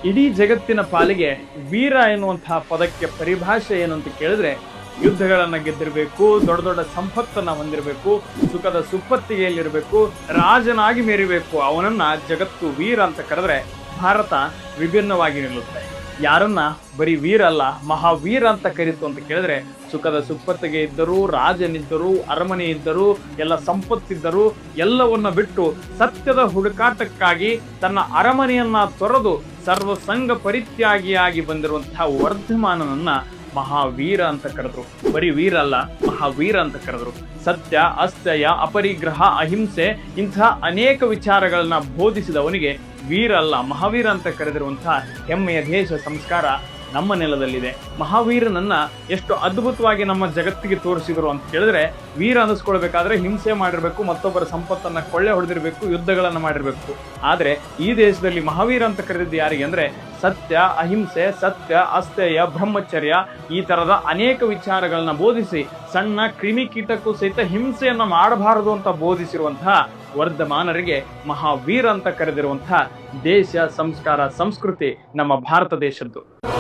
ಇಡೀ ಜಗತ್ತಿನ ಪಾಲಿಗೆ ವೀರ ಎನ್ನುವಂತಹ ಪದಕ್ಕೆ ಪರಿಭಾಷೆ ಏನು ಅಂತ ಕೇಳಿದ್ರೆ, ಯುದ್ಧಗಳನ್ನ ಗೆದ್ದಿರಬೇಕು, ದೊಡ್ಡ ದೊಡ್ಡ ಸಂಪತ್ತನ್ನ ಹೊಂದಿರಬೇಕು, ಸುಖದ ಸುಪ್ಪತ್ತಿಗೆಯಲ್ಲಿರಬೇಕು, ರಾಜನಾಗಿ ಮೆರಿಬೇಕು, ಅವನನ್ನ ಜಗತ್ತು ವೀರ ಅಂತ ಕರೆದ್ರೆ ಭಾರತ ವಿಭಿನ್ನವಾಗಿ ನಿಲ್ಲುತ್ತೆ. ಯಾರನ್ನ ಬರೀ ವೀರ ಅಲ್ಲ ಮಹಾವೀರ ಅಂತ ಕರೀತು ಅಂತ ಕೇಳಿದ್ರೆ, ಸುಖದ ಸುಪ್ಪತ್ತಿಗೆ ಇದ್ದರೂ, ರಾಜನಿದ್ದರೂ, ಅರಮನೆ ಇದ್ದರೂ, ಎಲ್ಲ ಸಂಪತ್ತಿದ್ದರೂ ಎಲ್ಲವನ್ನ ಬಿಟ್ಟು ಸತ್ಯದ ಹುಡುಕಾಟಕ್ಕಾಗಿ ತನ್ನ ಅರಮನೆಯನ್ನ ತೊರೆದು ಸರ್ವಸಂಗ ಪರಿತ್ಯಾಗಿಯಾಗಿ ಬಂದಿರುವಂತಹ ವರ್ಧಮಾನನನ್ನ ಮಹಾವೀರ ಅಂತ ಕರೆದ್ರು. ಬರೀ ವೀರ ಅಲ್ಲ, ಮಹಾವೀರ ಅಂತ ಕರೆದ್ರು. ಸತ್ಯ, ಅಸ್ಥೇಯ, ಅಪರಿಗ್ರಹ, ಅಹಿಂಸೆ ಇಂತಹ ಅನೇಕ ವಿಚಾರಗಳನ್ನ ಬೋಧಿಸಿದವನಿಗೆ ವೀರ ಅಲ್ಲ ಮಹಾವೀರ ಅಂತ ಕರೆದಿರುವಂತಹ ಹೆಮ್ಮೆಯ ದೇಶ ಸಂಸ್ಕಾರ ನಮ್ಮ ನೆಲದಲ್ಲಿದೆ. ಮಹಾವೀರನನ್ನ ಎಷ್ಟು ಅದ್ಭುತವಾಗಿ ನಮ್ಮ ಜಗತ್ತಿಗೆ ತೋರಿಸಿದ್ರು ಅಂತ ಹೇಳಿದ್ರೆ, ವೀರ ಅನ್ನಿಸ್ಕೊಳ್ಬೇಕಾದ್ರೆ ಹಿಂಸೆ ಮಾಡಿರ್ಬೇಕು, ಮತ್ತೊಬ್ಬರ ಸಂಪತ್ತನ್ನ ಕೊಳ್ಳೆ ಹೊಡೆದಿರ್ಬೇಕು, ಯುದ್ಧಗಳನ್ನ ಮಾಡಿರ್ಬೇಕು. ಆದ್ರೆ ಈ ದೇಶದಲ್ಲಿ ಮಹಾವೀರ ಅಂತ ಕರೆದಿದ್ದು ಯಾರಿಗೆ ಅಂದ್ರೆ, ಸತ್ಯ, ಅಹಿಂಸೆ, ಸತ್ಯ, ಅಸ್ಥೇಯ, ಬ್ರಹ್ಮಚರ್ಯ ಈ ತರದ ಅನೇಕ ವಿಚಾರಗಳನ್ನ ಬೋಧಿಸಿ ಸಣ್ಣ ಕ್ರಿಮಿ ಕೀಟಕ್ಕೂ ಸಹಿತ ಹಿಂಸೆಯನ್ನ ಮಾಡಬಾರದು ಅಂತ ಬೋಧಿಸಿರುವಂತಹ ವರ್ಧಮಾನರಿಗೆ ಮಹಾವೀರ ಅಂತ ಕರೆದಿರುವಂತಹ ದೇಶ, ಸಂಸ್ಕಾರ, ಸಂಸ್ಕೃತಿ ನಮ್ಮ ಭಾರತ ದೇಶದ್ದು.